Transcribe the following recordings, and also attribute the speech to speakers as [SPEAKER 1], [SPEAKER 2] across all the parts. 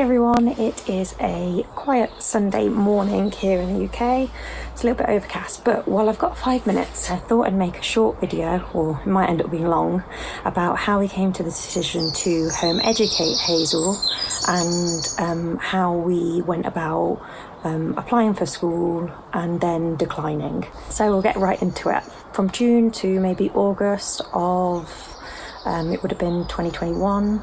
[SPEAKER 1] everyone, it is a quiet Sunday morning here in the UK. It's a little bit overcast, but while I've got 5 minutes, I thought I'd make a short video, or it might end up being long, about how we came to the decision to home educate Hazel and how we went about applying for school and then declining. So we'll get right into it. From June to maybe August of, it would have been 2021,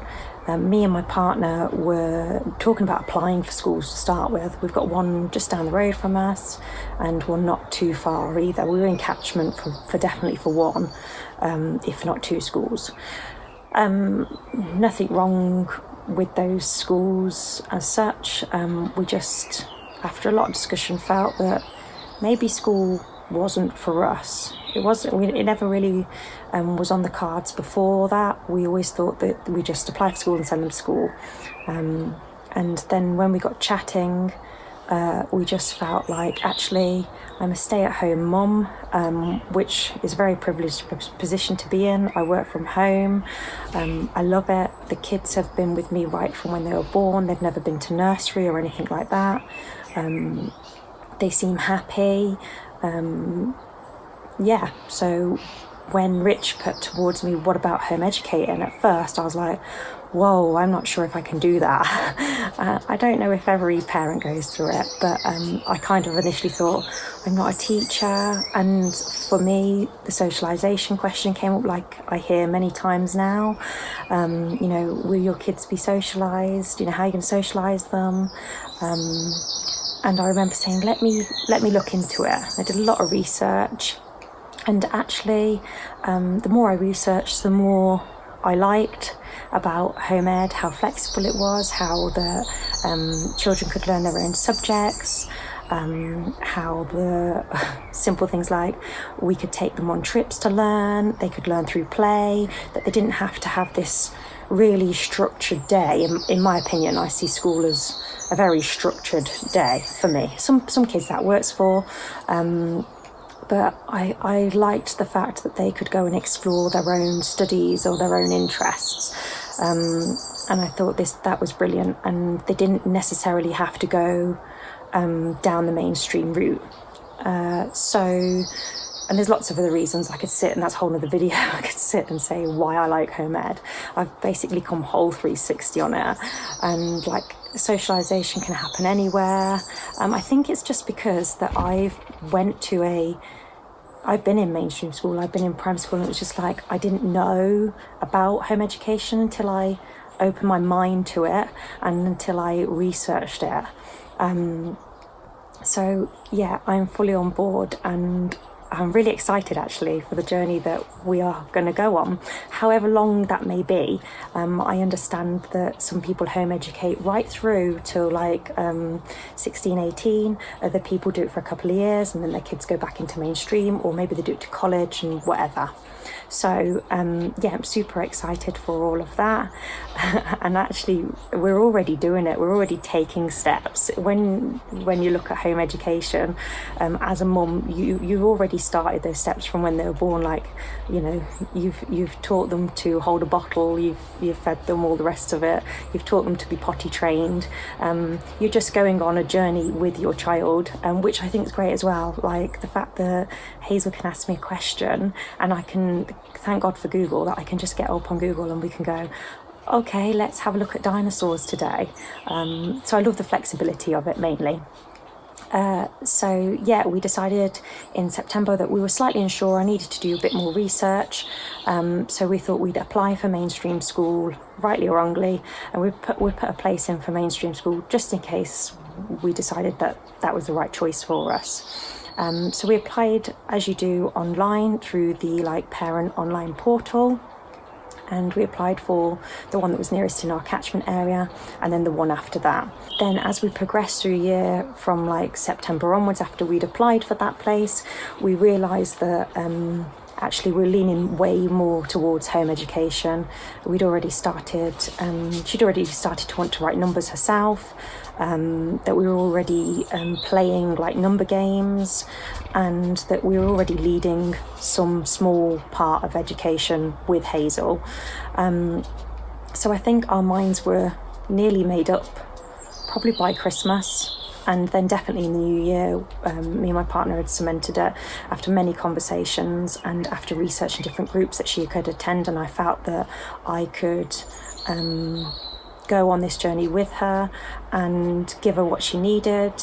[SPEAKER 1] me and my partner were talking about applying for schools to start with. We've got one just down the road from us and one not too far either. We were in catchment for definitely for one, if not two schools. Nothing wrong with those schools as such. We just, after a lot of discussion, felt that maybe school wasn't for us. It never really was on the cards before that. We always thought that we just apply for school and send them to school. And then when we got chatting, we just felt like, actually, I'm a stay-at-home mum, which is a very privileged position to be in. I work from home. I love it. The kids have been with me right from when they were born. They've never been to nursery or anything like that. They seem happy. So when Rich put towards me, what about home educating? At first I was like, whoa, I'm not sure if I can do that. I don't know if every parent goes through it, but I kind of initially thought, I'm not a teacher. And for me, the socialisation question came up, like I hear many times now. Will your kids be socialised? How are you going to socialise them? And I remember saying, let me look into it. I did a lot of research. And actually, the more I researched, the more I liked about home ed, how flexible it was, how the children could learn their own subjects, how the simple things like we could take them on trips to learn, they could learn through play, that they didn't have to have this really structured day. In my opinion, I see school as a very structured day for me. Some kids that works for, but I liked the fact that they could go and explore their own studies or their own interests. And I thought that was brilliant. And they didn't necessarily have to go down the mainstream route. And there's lots of other reasons I could sit, and that's a whole other video, I could sit and say why I like home ed. I've basically come whole 360 on it. And like, socialisation can happen anywhere. I think it's just because that I've been in mainstream school, I've been in primary school, and it was just like, I didn't know about home education until I opened my mind to it and until I researched it. So yeah, I'm fully on board, and I'm really excited actually for the journey that we are going to go on, however long that may be. I understand that some people home educate right through till like 16, 18. Other people do it for a couple of years and then their kids go back into mainstream, or maybe they do it to college and whatever. So I'm super excited for all of that. And actually, we're already doing it. We're already taking steps. When you look at home education, as a mum, you've already started those steps from when they were born. Like, you've taught them to hold a bottle. You've fed them, all the rest of it. You've taught them to be potty trained. You're just going on a journey with your child, which I think is great as well. Like the fact that Hazel can ask me a question, and I can, thank God for Google, that I can just get up on Google and we can go, okay, let's have a look at dinosaurs today. So I love the flexibility of it mainly. We decided in September that we were slightly unsure. I needed to do a bit more research. So we thought we'd apply for mainstream school, rightly or wrongly, and we put a place in for mainstream school just in case we decided that was the right choice for us. So we applied, as you do, online through the parent online portal. And we applied for the one that was nearest in our catchment area, and then the one after that. Then as we progressed through the year, from September onwards, after we'd applied for that place, we realised that actually we're leaning way more towards home education. She'd already started to want to write numbers herself, that we were already playing number games, and that we were already leading some small part of education with Hazel. So I think our minds were nearly made up probably by Christmas. And then definitely in the new year, me and my partner had cemented it after many conversations and after researching different groups that she could attend. And I felt that I could go on this journey with her and give her what she needed,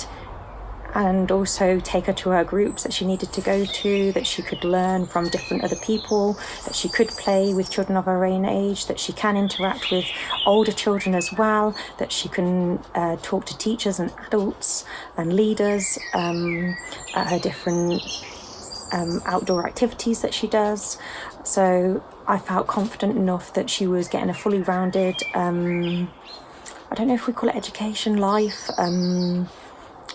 [SPEAKER 1] and also take her to her groups that she needed to go to, that she could learn from different other people, that she could play with children of her own age, that she can interact with older children as well, that she can talk to teachers and adults and leaders at her different outdoor activities that she does. So I felt confident enough that she was getting a fully rounded, I don't know if we call it education, life,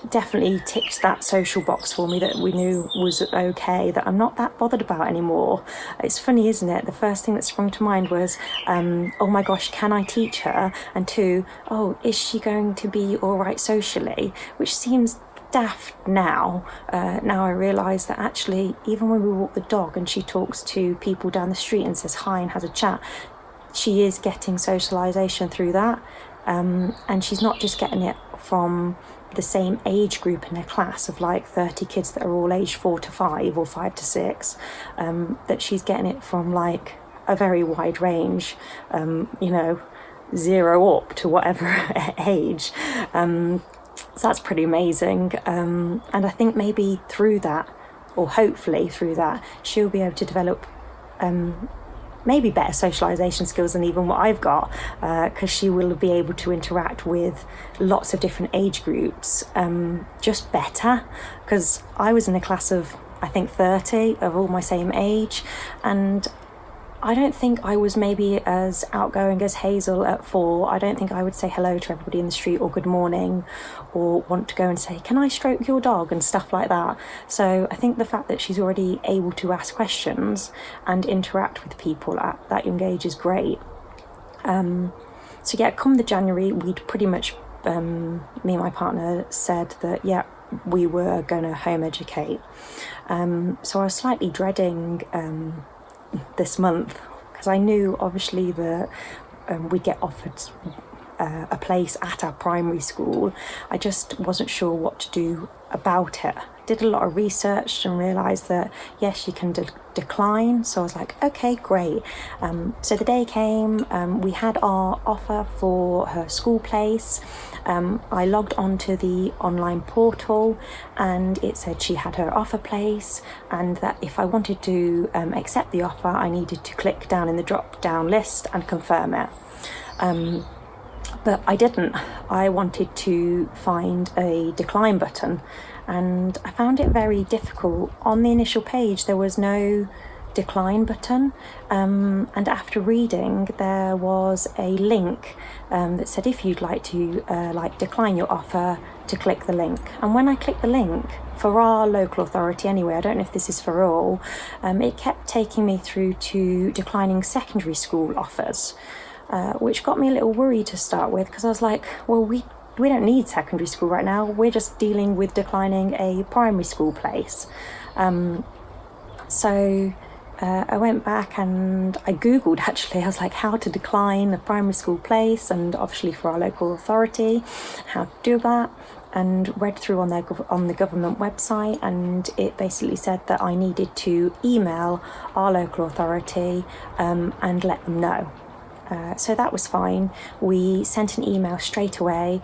[SPEAKER 1] definitely ticked that social box for me that we knew was okay, that I'm not that bothered about anymore. It's funny, isn't it? The first thing that sprung to mind was, oh my gosh, can I teach her? And two, oh, is she going to be all right socially? Which seems daft now. Now I realise that actually, even when we walk the dog and she talks to people down the street and says hi and has a chat, she is getting socialisation through that. And she's not just getting it from the same age group in her class of like 30 kids that are all aged 4 to 5 or 5 to 6, that she's getting it from like a very wide range, 0 up to whatever age. So that's pretty amazing. And I think maybe through that, or hopefully through that, she'll be able to develop maybe better socialisation skills than even what I've got, because she will be able to interact with lots of different age groups just better, because I was in a class of I think 30 of all my same age, and I don't think I was maybe as outgoing as Hazel at 4. I don't think I would say hello to everybody in the street or good morning, or want to go and say, can I stroke your dog, and stuff like that. So I think the fact that she's already able to ask questions and interact with people at that young age is great. So yeah, come the January, we'd pretty much, me and my partner said that, yeah, we were going to home educate. So I was slightly dreading this month, because I knew obviously that we'd get offered a place at our primary school. I just wasn't sure what to do about it. Did a lot of research and realised that yes, you can decline. So I was like, okay, great. So the day came, we had our offer for her school place. I logged onto the online portal and it said she had her offer place, and that if I wanted to accept the offer, I needed to click down in the drop down list and confirm it. But I didn't. I wanted to find a decline button, and I found it very difficult. On the initial page, there was no decline button, and after reading, there was a link that said if you'd like to decline your offer, to click the link. And when I clicked the link, for our local authority anyway, I don't know if this is for all, it kept taking me through to declining secondary school offers, which got me a little worried to start with, because I was like, well, we don't need secondary school right now. We're just dealing with declining a primary school place. So I went back and I Googled, actually, I was like, how to decline a primary school place, and obviously for our local authority, how to do that, and read through on the government website, and it basically said that I needed to email our local authority and let them know. So that was fine. We sent an email straight away,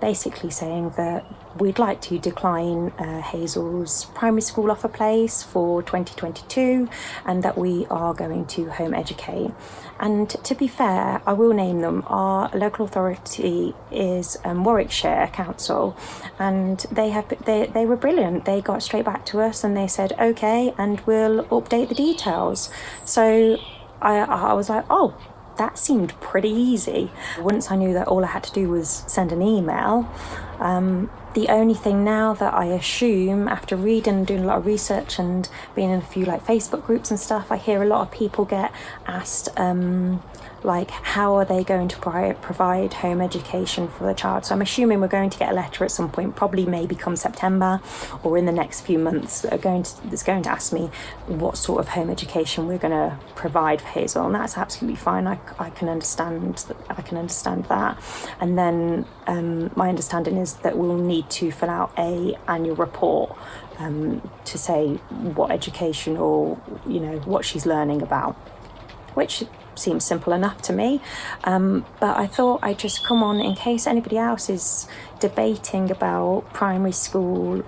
[SPEAKER 1] basically saying that we'd like to decline Hazel's primary school offer place for 2022, and that we are going to home educate. And to be fair, I will name them. Our local authority is Warwickshire Council, and they were brilliant. They got straight back to us and they said, okay, and we'll update the details. So I was like, oh, that seemed pretty easy. Once I knew that all I had to do was send an email, The only thing now that I assume, after reading and doing a lot of research and being in a few like Facebook groups and stuff, I hear a lot of people get asked like how are they going to provide home education for the child. So I'm assuming we're going to get a letter at some point, probably maybe come September or in the next few months, that's going to ask me what sort of home education we're going to provide for Hazel, and that's absolutely fine. I can understand that. And then my understanding is that we'll need to fill out a annual report to say what education or what she's learning about, which seems simple enough to me, but I thought I'd just come on in case anybody else is debating about primary school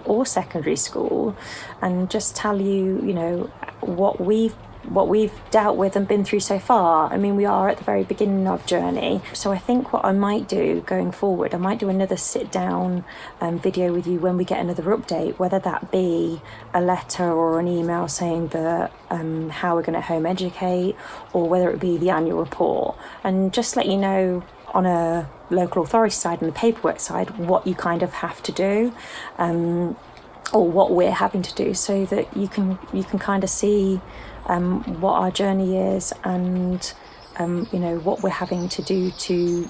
[SPEAKER 1] or secondary school, and just tell you what we've dealt with and been through so far. I mean, we are at the very beginning of journey, so I think what I might do going forward, I might do another sit down video with you when we get another update, whether that be a letter or an email saying that how we're going to home educate, or whether it be the annual report, and just let you know on a local authority side and the paperwork side what you kind of have to do, or what we're having to do, so that you can kind of see what our journey is, and what we're having to do to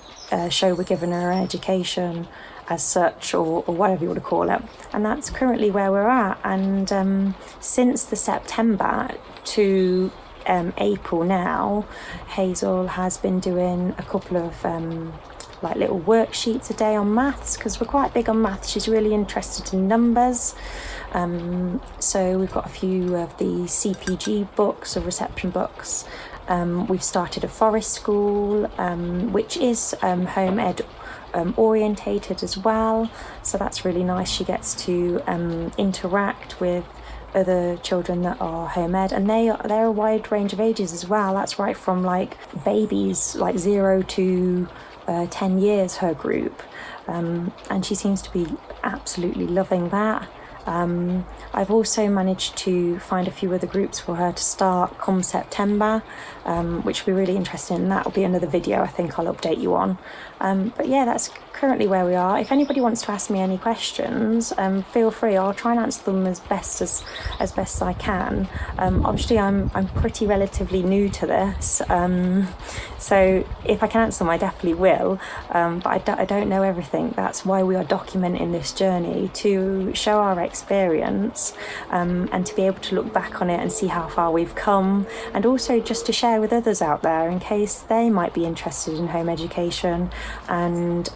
[SPEAKER 1] show we're giving her an education as such, or whatever you want to call it. And that's currently where we're at. And since the September to April now, Hazel has been doing a couple of like little worksheets a day on maths, because we're quite big on maths. She's really interested in numbers. So we've got a few of the CPG books or reception books. We've started a forest school, which is home ed orientated as well. So that's really nice. She gets to interact with other children that are home ed, and they're a wide range of ages as well. That's right from like babies, like 0 to 10 years, her group, and she seems to be absolutely loving that. I've also managed to find a few other groups for her to start come September, which will be really interesting, and that will be another video I think I'll update you on. But yeah, that's currently where we are. If anybody wants to ask me any questions, feel free. I'll try and answer them as best as I can. Obviously I'm pretty relatively new to this, so if I can answer them I definitely will, but I don't know everything. That's why we are documenting this journey, to show our experience, and to be able to look back on it and see how far we've come, and also just to share with others out there in case they might be interested in home education and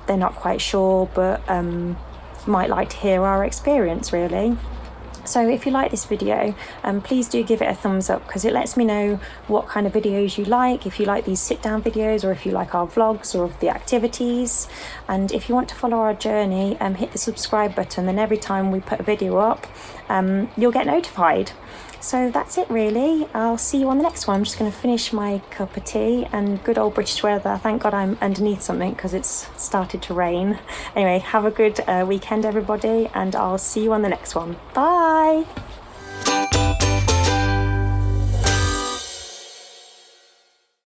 [SPEAKER 1] they're not quite sure, but might like to hear our experience really. So if you like this video, please do give it a thumbs up, because it lets me know what kind of videos you like, if you like these sit down videos, or if you like our vlogs or the activities. And if you want to follow our journey, hit the subscribe button, then every time we put a video up, you'll get notified. So that's it really. I'll see you on the next one. I'm just going to finish my cup of tea, and good old British weather. Thank God I'm underneath something because it's started to rain. Anyway, have a good weekend everybody, and I'll see you on the next one. Bye.